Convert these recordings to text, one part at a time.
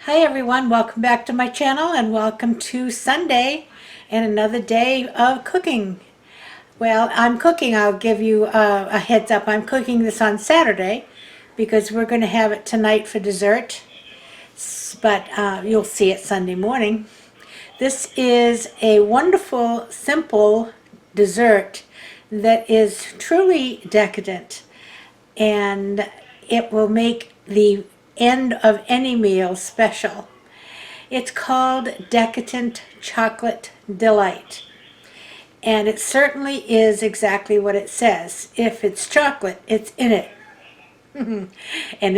Hi everyone, welcome back to my channel and welcome to Sunday and another day of cooking. Well, I'm cooking, I'll give you a heads up. I'm cooking this on Saturday because we're going to have it tonight for dessert, but you'll see it Sunday morning. This is a wonderful, simple dessert that is truly decadent, and it will make the end of any meal special. It's called Decadent Chocolate Delight, and it certainly is exactly what it says. If it's chocolate, it's in it. And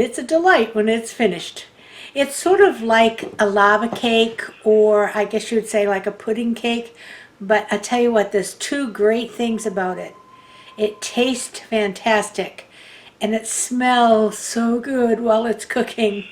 it's a delight when it's finished. It's sort of like a lava cake, or I guess you would say like a pudding cake, but I tell you what, there's two great things about it. It tastes fantastic, and it smells so good while it's cooking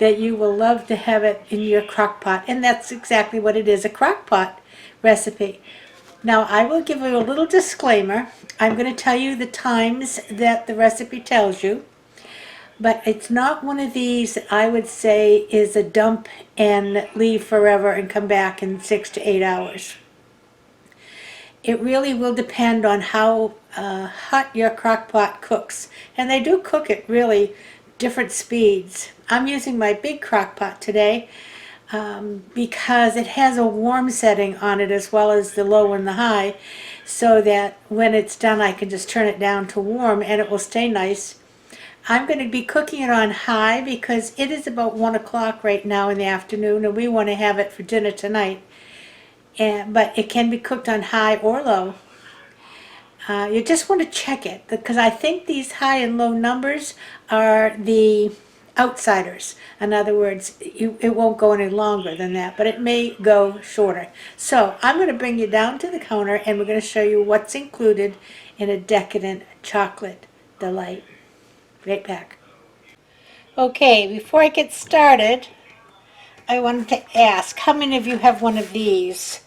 that you will love to have it in your crock pot. And that's exactly what it is, a crock pot recipe. Now, I will give you a little disclaimer. I'm going to tell you the times that the recipe tells you, but it's not one of these that I would say is a dump and leave forever and come back in 6 to 8 hours. It really will depend on how hot your crock pot cooks. And they do cook at really different speeds. I'm using my big crock pot today because it has a warm setting on it as well as the low and the high, so that when it's done I can just turn it down to warm and it will stay nice. I'm going to be cooking it on high because it is about 1 o'clock right now in the afternoon and we want to have it for dinner tonight. But it can be cooked on high or low. You just want to check it because I think these high and low numbers are the outsiders. In other words, it won't go any longer than that, but it may go shorter. So I'm going to bring you down to the counter and we're going to show you what's included in a Decadent Chocolate Delight. Right back. Okay, before I get started, I wanted to ask, how many of you have one of these?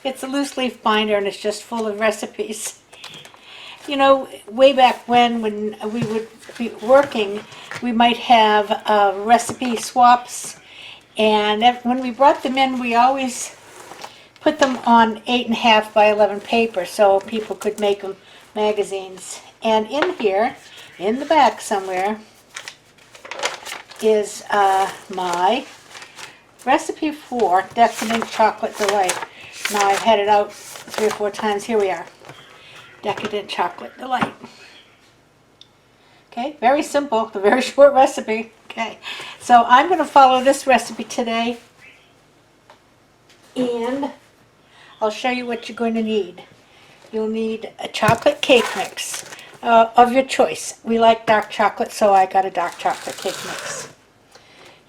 It's a loose leaf binder and it's just full of recipes. You know, way back when we would be working, we might have recipe swaps, and when we brought them in, we always put them on 8.5 by 11 paper so people could make them magazines. And in here, in the back somewhere, is my recipe for Decadent Chocolate Delight. Now I've had it out 3 or 4 times. Here we are. Decadent Chocolate Delight. Okay, very simple, a very short recipe. Okay, so I'm going to follow this recipe today, and I'll show you what you're going to need. You'll need a chocolate cake mix of your choice. We like dark chocolate, so I got a dark chocolate cake mix.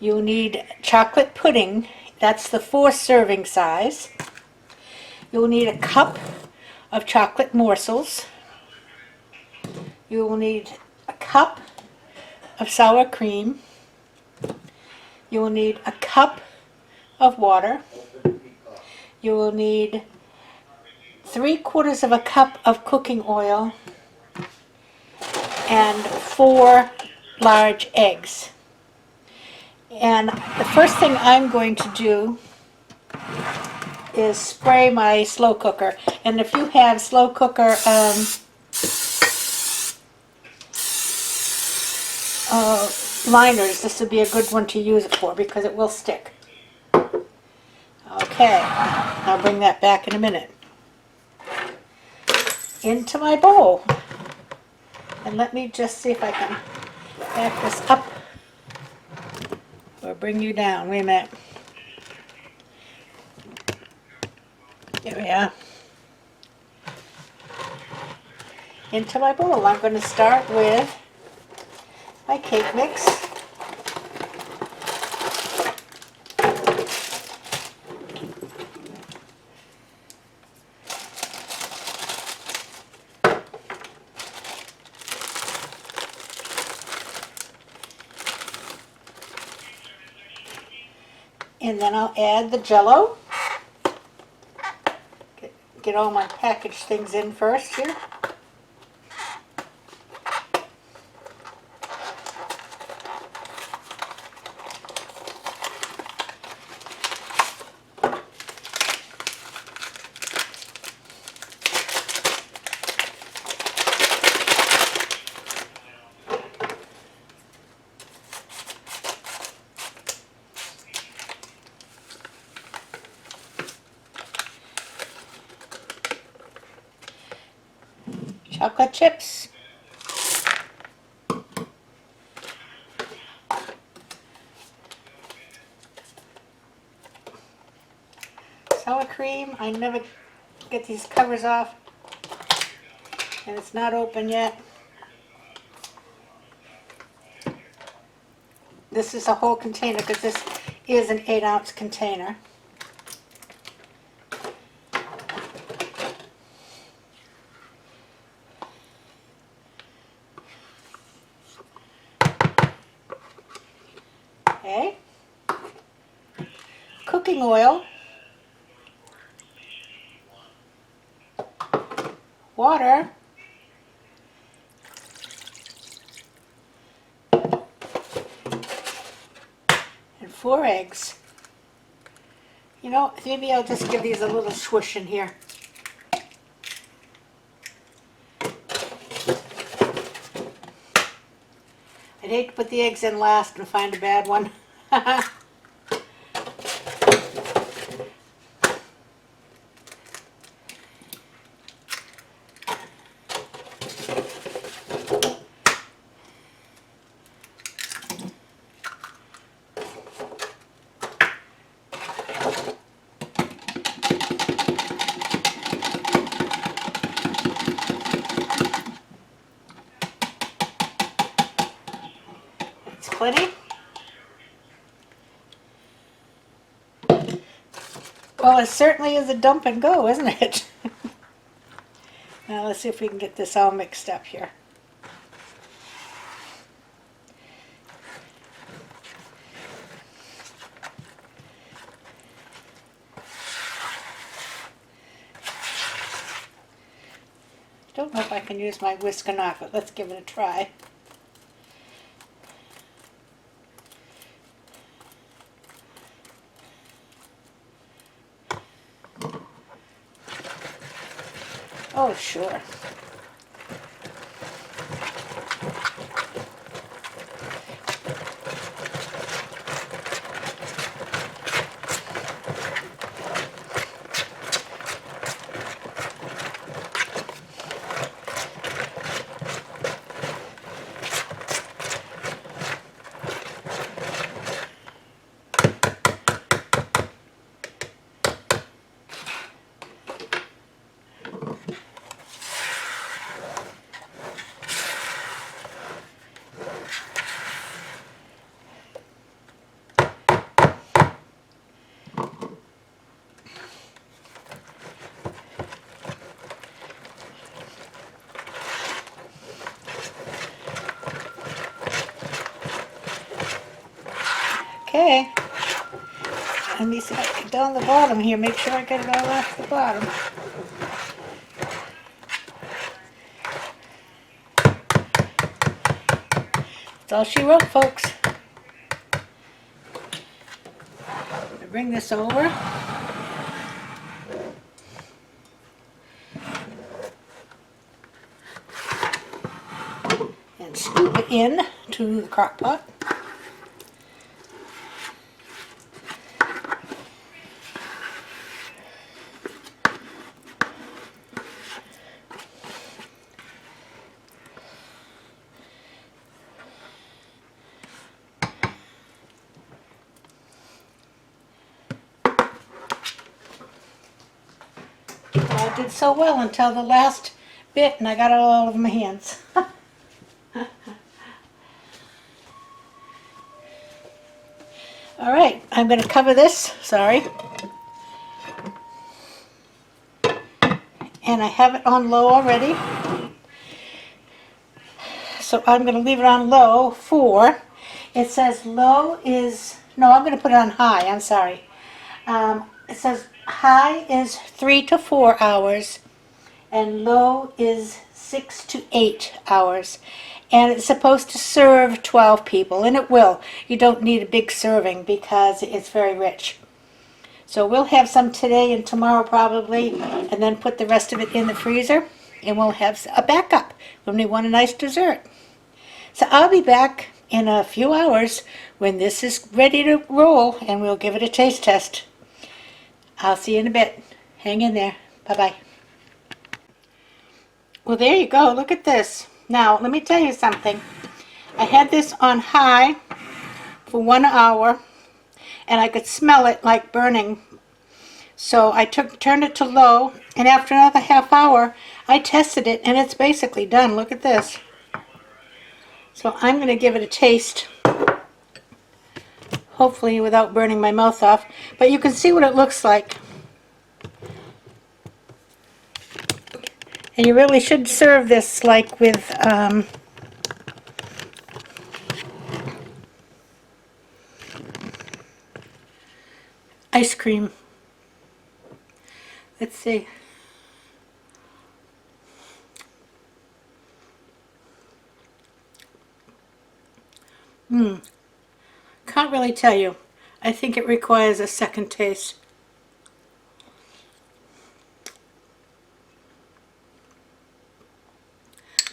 You'll need chocolate pudding. That's the 4-serving size. You'll need a cup of chocolate morsels. You will need a cup of sour cream. You will need a cup of water. You will need 3/4 of a cup of cooking oil and 4 large eggs. And the first thing I'm going to do is spray my slow cooker. And if you have slow cooker liners, this would be a good one to use it for because it will stick. Okay, I'll bring that back in a minute. Into my bowl. And let me just see if I can back this up or bring you down. Wait a minute. Here we are. Into my bowl. I'm going to start with my cake mix. And then I'll add the Jell-O. Get all my packaged things in first here. chocolate chips. Sour cream. I never get these covers off, and it's not open yet. This is a whole container because this is an 8-ounce container. Okay. Cooking oil. Water. And 4 eggs. You know, maybe I'll just give these a little swoosh in here. I'd hate to put the eggs in last and find a bad one. It's plenty. Well, it certainly is a dump and go, isn't it? Now let's see if we can get this all mixed up here. Don't know if I can use my whisk or not, but let's give it a try. Oh, sure. Okay, let me see if I can get down the bottom here, make sure I get it all off the bottom. That's all she wrote, folks. I bring this over. And scoop it in to the crock pot. I did so well until the last bit and I got it all over my hands. Alright, I'm going to cover this, sorry. And I have it on low already. So I'm going to leave it on low for, it says low is, no, I'm going to put it on high, I'm sorry. It says high is 3 to 4 hours and low is 6 to 8 hours. And it's supposed to serve 12 people, and it will. You don't need a big serving because it's very rich. So we'll have some today and tomorrow probably, and then put the rest of it in the freezer, and we'll have a backup when we want a nice dessert. So I'll be back in a few hours when this is ready to roll, and we'll give it a taste test. I'll see you in a bit. Hang in there. Bye-bye. Well, there you go. Look at this. Now, let me tell you something. I had this on high for 1 hour, and I could smell it like burning. So I turned it to low, and after another half hour, I tested it, and it's basically done. Look at this. So I'm going to give it a taste, hopefully without burning my mouth off. But you can see what it looks like. And you really should serve this like with ice cream. Let's see. Can't really tell you. I think it requires a second taste.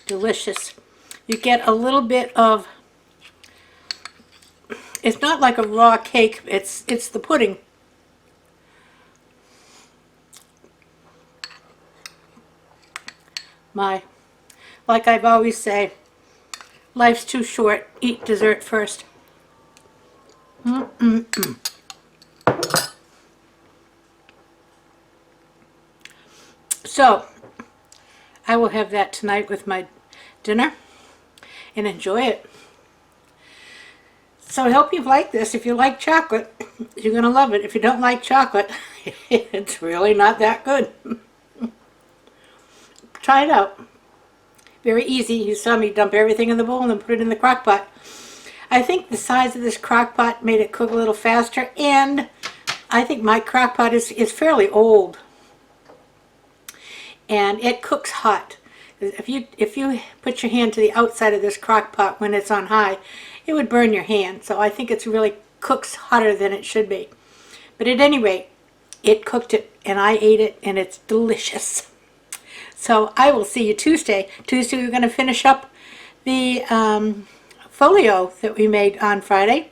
Delicious. You get a little bit of, it's not like a raw cake, it's the pudding. Like I've always say, life's too short, eat dessert first. So, I will have that tonight with my dinner and enjoy it. So I hope you've liked this. If you like chocolate, you're going to love it. If you don't like chocolate, it's really not that good. Try it out. Very easy. You saw me dump everything in the bowl and then put it in the crock pot. I think the size of this crock pot made it cook a little faster, and I think my crock pot is fairly old. And it cooks hot. If you put your hand to the outside of this crock pot when it's on high, it would burn your hand. So I think it's really cooks hotter than it should be. But at any rate, it cooked it and I ate it, and it's delicious. So I will see you Tuesday. Tuesday we're going to finish up the folio that we made on Friday.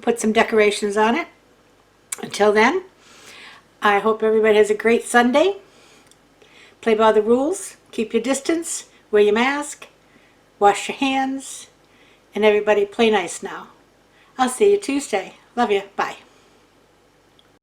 Put some decorations on it. Until then, I hope everybody has a great Sunday. Play by the rules. Keep your distance. Wear your mask. Wash your hands. And everybody play nice now. I'll see you Tuesday. Love you. Bye.